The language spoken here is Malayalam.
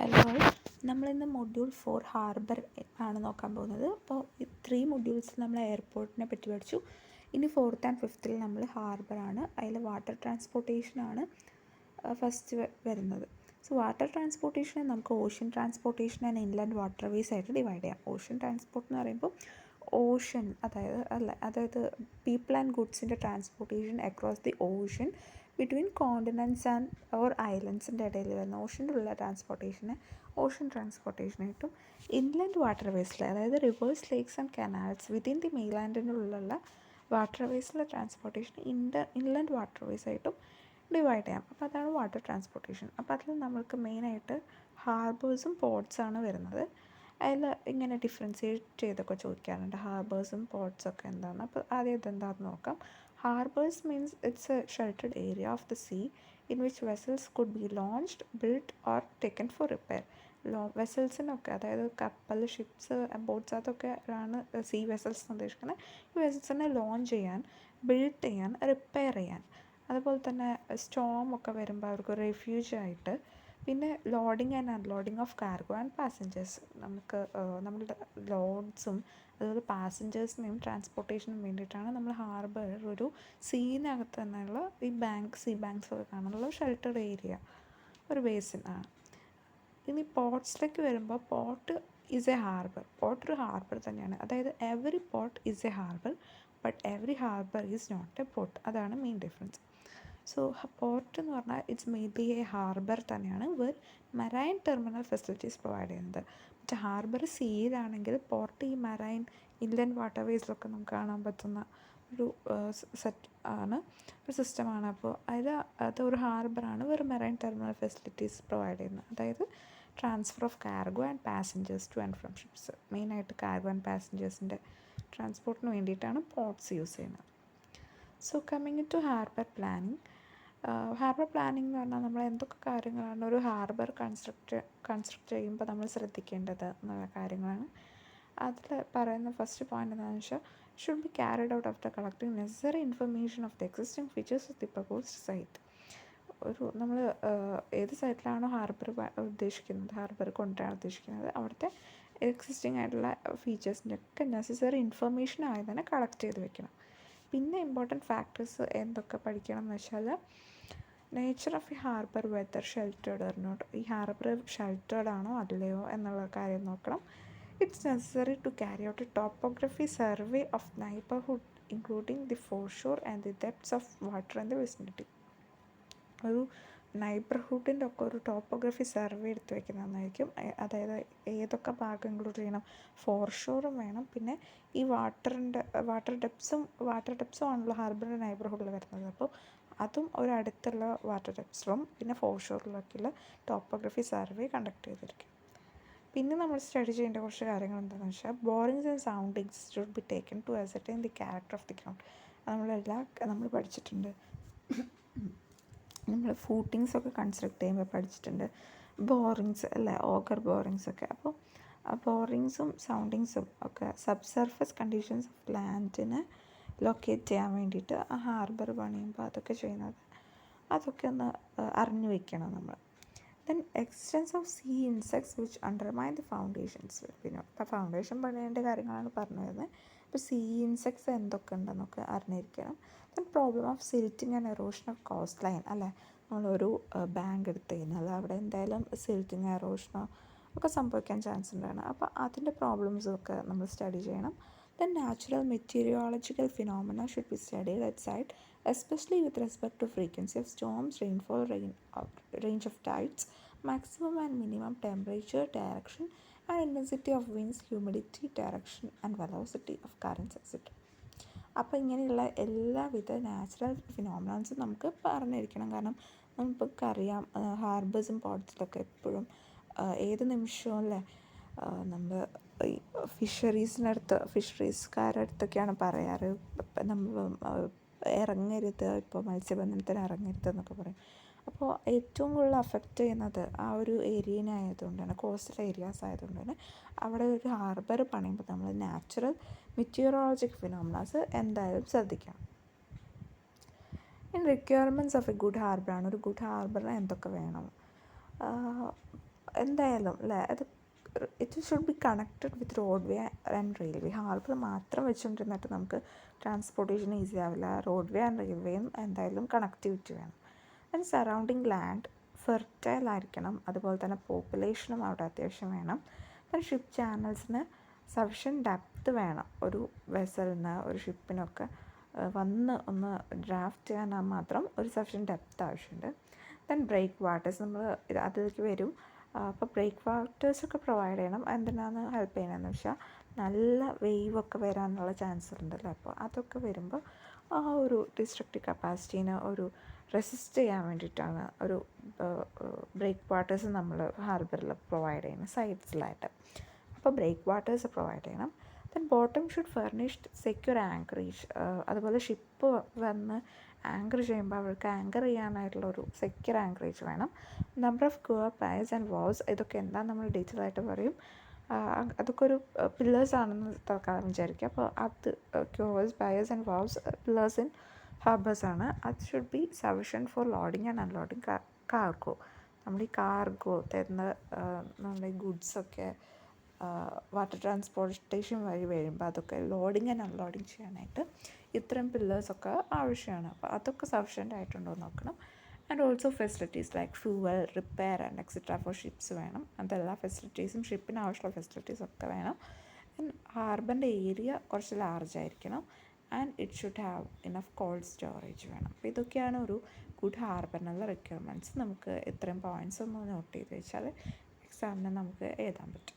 ഹലോ, നമ്മളിന്ന് മൊഡ്യൂൾ 4 ഹാർബർ ആണ് നോക്കാൻ പോകുന്നത്. അപ്പോൾ 3 മൊഡ്യൂൾസ് നമ്മൾ എയർപോർട്ടിനെ പറ്റി പഠിച്ചു. ഇനി 4th ആൻഡ് 5th നമ്മൾ ഹാർബറാണ്. അതിൽ വാട്ടർ ട്രാൻസ്പോർട്ടേഷനാണ് ഫസ്റ്റ് വരുന്നത്. സോ വാട്ടർ ട്രാൻസ്പോർട്ടേഷനെ നമുക്ക് ocean transportation and inland waterways ആയിട്ട് ഡിവൈഡ് ചെയ്യാം. ഓഷ്യൻ ട്രാൻസ്പോർട്ട് എന്ന് പറയുമ്പോൾ ഓഷൻ അതായത് പീപ്പിൾ ആൻഡ് ഗുഡ്സിൻ്റെ transportation across the ocean between continents and or ഐലൻഡ്സിൻ്റെ ഇടയിൽ വരുന്ന ഓഷൻ്റെ ഉള്ള ട്രാൻസ്പോർട്ടേഷനെ ഓഷൻ ട്രാൻസ്പോർട്ടേഷനായിട്ടും ഇൻലാൻഡ് വാട്ടർവേസിൽ അതായത് rivers, lakes and canals within the മെയിൻലാൻഡിനുള്ള വാട്ടർവേസിലെ ട്രാൻസ്പോർട്ടേഷൻ ഇൻലാൻഡ് വാട്ടർവേസ് ആയിട്ടും ഡിവൈഡ് ചെയ്യാം. അപ്പോൾ അതാണ് വാട്ടർ ട്രാൻസ്പോർട്ടേഷൻ. അപ്പോൾ അതിൽ നമ്മൾക്ക് മെയിനായിട്ട് ഹാർബേഴ്സും പോർട്ട്സാണ് വരുന്നത്. അതിൽ ഇങ്ങനെ ഡിഫറൻഷിയേറ്റ് ചെയ്തൊക്കെ ചോദിക്കാറുണ്ട്, ഹാർബേഴ്സും പോർട്ട്സൊക്കെ എന്താണ്. അപ്പോൾ ആദ്യം ഇതെന്താണെന്ന് നോക്കാം. Harbors means it's a sheltered area of the sea in which vessels could be launched, built or taken for repair. വെസൽസിനൊക്കെ അതായത് കപ്പൽ, ഷിപ്സ്, ബോട്ട്സ് അതൊക്കെ ആണ് സീ വെസൽസ് എന്ന് ഉദ്ദേശിക്കുന്നത്. ഈ വെസൽസിനെ ലോഞ്ച് ചെയ്യാൻ, ബിൽഡ് ചെയ്യാൻ, റിപ്പയർ ചെയ്യാൻ, അതുപോലെ തന്നെ സ്റ്റോം ഒക്കെ വരുമ്പോൾ അവർക്ക് റെഫ്യൂജ് ആയിട്ട്, പിന്നെ loading and unloading of cargo and passengers, നമുക്ക് നമ്മളുടെ ലോഡ്സും അതുപോലെ പാസഞ്ചേഴ്സിനെയും ട്രാൻസ്പോർട്ടേഷനും വേണ്ടിയിട്ടാണ് നമ്മൾ ഹാർബർ ഒരു സീനകത്ത് തന്നെയുള്ള ഈ സീ ബാങ്ക്സ് ഒക്കെ കാണാനുള്ള ഷെൽട്ടർഡ് ഏരിയ, ഒരു ബേസിൻ ആണ്. ഇനി പോർട്ട്സിലേക്ക് വരുമ്പോൾ port is a harbour. Port ഒരു ഹാർബർ തന്നെയാണ്. അതായത് every port is a harbour but every harbour is not a port. അതാണ് മെയിൻ ഡിഫറൻസ്. സോ പോർട്ട് എന്ന് പറഞ്ഞാൽ ഇറ്റ്സ് മെയിൻലി എ ഹാർബർ തന്നെയാണ്, where marine terminal facilities provide ചെയ്യുന്നത്. പക്ഷേ ഹാർബർ സീയിലാണെങ്കിൽ പോർട്ട് ഈ മറൈൻ ഇൻലൻഡ് വാട്ടർവേസിലൊക്കെ നമുക്ക് കാണാൻ പറ്റുന്ന ഒരു ഒരു സിസ്റ്റമാണ്. അപ്പോൾ അതൊരു ഹാർബറാണ്, where marine terminal facilities provide ചെയ്യുന്നത്. അതായത് transfer of cargo and passengers to and from ships. മെയിനായിട്ട് കാർഗോ ആൻഡ് പാസഞ്ചേഴ്സിൻ്റെ ട്രാൻസ്പോർട്ടിന് വേണ്ടിയിട്ടാണ് പോർട്ട്സ് യൂസ് ചെയ്യുന്നത്. So coming to harbour planning. Harbour planning എന്ന് പറഞ്ഞാൽ നമ്മൾ എന്തൊക്കെ കാര്യങ്ങളാണ് ഒരു ഹാർബർ കൺസ്ട്രക്ട് ചെയ്യുമ്പോൾ നമ്മൾ ശ്രദ്ധിക്കേണ്ടത് എന്നുള്ള കാര്യങ്ങളാണ്. അതിൽ പറയുന്ന ഫസ്റ്റ് പോയിൻ്റ് എന്താണെന്ന് വെച്ചാൽ, should be carried out after collecting necessary information of the existing features of the proposed site. നമ്മൾ ഏത് സൈറ്റിലാണോ ഹാർബർ ഉദ്ദേശിക്കുന്നത്, ഹാർബർ കൊണ്ടുവരാൻ ഉദ്ദേശിക്കുന്നത്, അവിടുത്തെ എക്സിസ്റ്റിംഗ് ആയിട്ടുള്ള ഫീച്ചേഴ്സിൻ്റെ ഒക്കെ നെസസറി ഇൻഫർമേഷൻ ആയി തന്നെ കളക്ട് ചെയ്ത് വെക്കണം. പിന്നെ ഇമ്പോർട്ടൻറ്റ് ഫാക്ടേഴ്സ് എന്തൊക്കെ പഠിക്കണം എന്ന് വെച്ചാൽ, നേച്ചർ ഓഫ് ഈ harbour, whether sheltered or not, ഈ ഹാർബർ ഷെൽറ്റേർഡ് ആണോ അല്ലയോ എന്നുള്ള കാര്യം നോക്കണം. It's necessary to carry out a topography survey of neighbourhood including the foreshore and the depths of water in the vicinity. ഒരു നൈബർഹുഡിൻ്റെ ഒക്കെ ഒരു ടോപ്പോഗ്രഫി സർവേ എടുത്ത് വയ്ക്കുന്നതായിരിക്കും. അതായത് ഏതൊക്കെ ഭാഗം ഇൻക്ലൂഡ് ചെയ്യണം, ഫോർഷോറും വേണം, പിന്നെ ഈ വാട്ടർ ഡെപ്സും ആണല്ലോ ഹാർബറിൻ്റെ നൈബർഹുഡിൽ വരുന്നത്. അപ്പോൾ അതും ഒരു അടുത്തുള്ള വാട്ടർ ഡെപ്സിലും പിന്നെ ഫോർഷോറിലൊക്കെയുള്ള ടോപ്പോഗ്രഫി സർവേ കണ്ടക്ട് ചെയ്തിരിക്കും. പിന്നെ നമ്മൾ സ്റ്റഡി ചെയ്യേണ്ട കുറച്ച് കാര്യങ്ങൾ എന്താണെന്ന് വെച്ചാൽ, borings and soundings should be taken to ascertain the character of the ground. നമ്മൾ പഠിച്ചിട്ടുണ്ട്. നമ്മൾ ഫൂട്ടിങ്സൊക്കെ കൺസ്ട്രക്ട് ചെയ്യുമ്പോൾ പഠിച്ചിട്ടുണ്ട് ബോറിങ്സ് അല്ലേ, ഓഗർ ബോറിങ്സ് ഒക്കെ. അപ്പോൾ ആ ബോറിങ്സും സൗണ്ടിങ്സും ഒക്കെ സർഫസ് കണ്ടീഷൻസ് ഓഫ് ലാൻഡിനെ ലൊക്കേറ്റ് ചെയ്യാൻ വേണ്ടിയിട്ട് ആ ഹാർബർ പണിയുമ്പോൾ അതൊക്കെ ഒന്ന് അറിഞ്ഞു വയ്ക്കണം നമ്മൾ. Then extends of sea insects which undermine the foundations. പിന്നെ ഇപ്പോൾ ഫൗണ്ടേഷൻ പണിയേണ്ട കാര്യങ്ങളാണ് പറഞ്ഞു വരുന്നത്. ഇപ്പോൾ സീ ഇൻസെക്ട്സ് എന്തൊക്കെ ഉണ്ടെന്നൊക്കെ അറിഞ്ഞിരിക്കണം. Then problem of silting and erosion of cost line അല്ലേ. നമ്മളൊരു ബാങ്ക് എടുത്തു കഴിഞ്ഞാൽ അവിടെ എന്തായാലും സിൽറ്റിംഗ്, എറോഷനോ ഒക്കെ സംഭവിക്കാൻ ചാൻസ് ഉണ്ടാണ്. അപ്പോൾ അതിൻ്റെ പ്രോബ്ലംസും ഒക്കെ നമ്മൾ സ്റ്റഡി ചെയ്യണം. Then natural meteorological phenomena should be studied at site, especially with respect to frequency of storms, rainfall, range of tides, maximum and minimum temperature, direction and intensity of winds, humidity, direction and velocity of currents, etc. അപ്പോൾ ഇങ്ങനെയുള്ള എല്ലാവിധ നാച്ചുറൽ ഫിനോമിനൻസും നമുക്ക് പറഞ്ഞിരിക്കണം. കാരണം നമുക്കറിയാം ഹാർബേഴ്സും പോർട്ട്സിലൊക്കെ എപ്പോഴും ഏത് നിമിഷവും അല്ലേ നമ്മൾ ഈ ഫിഷറീസുകാരുടെ അടുത്തൊക്കെയാണ് പറയാറ്, നമ്മൾ ഇറങ്ങരുത്, ഇപ്പോൾ മത്സ്യബന്ധനത്തിന് ഇറങ്ങരുത് എന്നൊക്കെ പറയും. അപ്പോൾ ഏറ്റവും കൂടുതൽ അഫക്റ്റ് ചെയ്യുന്നത് ആ ഒരു ഏരിയനെ ആയതുകൊണ്ടാണ്, കോസ്റ്റൽ ഏരിയാസ് ആയതുകൊണ്ട് തന്നെ അവിടെ ഒരു ഹാർബർ പണിയുമ്പോൾ നമ്മൾ നാച്ചുറൽ മെറ്റീരിയോളജിക് ഫിനോമിനാസ് എന്തായാലും ശ്രദ്ധിക്കണം. In requirements of a good ഹാർബറാണ്, ഒരു ഗുഡ് ഹാർബറിന് എന്തൊക്കെ വേണം. എന്തായാലും അല്ലേ അത് it should be connected with road way and railway. Harbour മാത്രം വെച്ചുകൊണ്ടിരുന്നിട്ട് നമുക്ക് ട്രാൻസ്പോർട്ടേഷൻ ഈസി ആവില്ല. റോഡ് വേ ആൻഡ് റെയിൽവേയും എന്തായാലും കണക്ടിവിറ്റി വേണം. ആൻഡ് സറൗണ്ടിങ് ലാൻഡ് ഫെർട്ടൈൽ ആയിരിക്കണം. അതുപോലെ തന്നെ പോപ്പുലേഷനും അവിടെ അത്യാവശ്യം വേണം. പിന്നെ ഷിപ്പ് ചാനൽസിന് സഫിഷ്യൻറ്റ് ഡെപ്ത് വേണം. ഒരു വെസലിന് ഒരു ഷിപ്പിനൊക്കെ വന്ന് ഒന്ന് ഡ്രാഫ്റ്റ് ചെയ്യാൻ മാത്രം ഒരു സഫിഷ്യൻറ്റ് ഡെപ്ത് ആവശ്യമുണ്ട്. ദെൻ ബ്രേക്ക് വാട്ടേഴ്സ് നമ്മൾ അതിലേക്ക് വരും. അപ്പോൾ ബ്രേക്ക് വാട്ടേഴ്സൊക്കെ പ്രൊവൈഡ് ചെയ്യണം. എന്തിനാണ് ഹെൽപ്പ് ചെയ്യണമെന്ന് വെച്ചാൽ നല്ല വേവൊക്കെ വരാനുള്ള ചാൻസ് ഉണ്ടല്ലോ. അപ്പോൾ അതൊക്കെ വരുമ്പോൾ ആ ഒരു ഡിസ്ട്രക്റ്റീവ് കപ്പാസിറ്റീനെ ഒരു റെസിസ്റ്റ് ചെയ്യാൻ വേണ്ടിയിട്ടാണ് ഒരു ബ്രേക്ക് വാട്ടേഴ്സ് നമ്മൾ ഹാർബറിൽ പ്രൊവൈഡ് ചെയ്യുന്നത് സൈഡ്സിലായിട്ട്. അപ്പോൾ ബ്രേക്ക് വാട്ടേഴ്സ് പ്രൊവൈഡ് ചെയ്യണം. Then bottom should furnished secure anchorage. അതുപോലെ ഷിപ്പ് വന്ന് ആങ്കർ ചെയ്യുമ്പോൾ അവർക്ക് ആങ്കർ ചെയ്യാനായിട്ടുള്ളൊരു സെക്യൂർ ആങ്കറേജ് വേണം. Number of quay piers and walls ഇതൊക്കെ എന്താ നമ്മൾ ഡീറ്റെയിൽ ആയിട്ട് പറയും. അതൊക്കെ ഒരു പില്ലേഴ്സ് ആണെന്ന് തൽക്കാലം വിചാരിക്കുക. അപ്പോൾ അത് quays piers and walls pillars in harbours ആണ്. അത് should be sufficient for loading and unloading cargo. നമ്മൾ ഈ കാർഗോ തരുന്ന നമ്മുടെ ഗുഡ്സൊക്കെ വാട്ടർ ട്രാൻസ്പോർട്ടേഷൻ വഴി വരുമ്പോൾ അതൊക്കെ ലോഡിങ് ആൻഡ് അൺലോഡിങ് ചെയ്യാനായിട്ട് ഇത്രയും പില്ലേഴ്സൊക്കെ ആവശ്യമാണ്. അപ്പോൾ അതൊക്കെ സഫിഷ്യൻ്റ് ആയിട്ടുണ്ടോ എന്ന് നോക്കണം. And also facilities like fuel repair and etcetera four ships വേണം. അതെല്ലാ ഫെസിലിറ്റീസും ഷിപ്പിന് ആവശ്യമുള്ള ഫെസിലിറ്റീസൊക്കെ വേണം. ആൻഡ് ഹാർബറിൻ്റെ ഏരിയ കുറച്ച് ലാർജ് ആയിരിക്കണം. And it should have enough cold storage വേണം. അപ്പോൾ ഇതൊക്കെയാണ് ഒരു ഗുഡ് ഹാർബറിനുള്ള റിക്വയർമെൻറ്റ്സ്. നമുക്ക് ഇത്രയും പോയിൻറ്റ്സ് ഒന്ന് നോട്ട് ചെയ്ത് വെച്ചാൽ എക്സാമിന് നമുക്ക് എഴുതാൻ പറ്റും.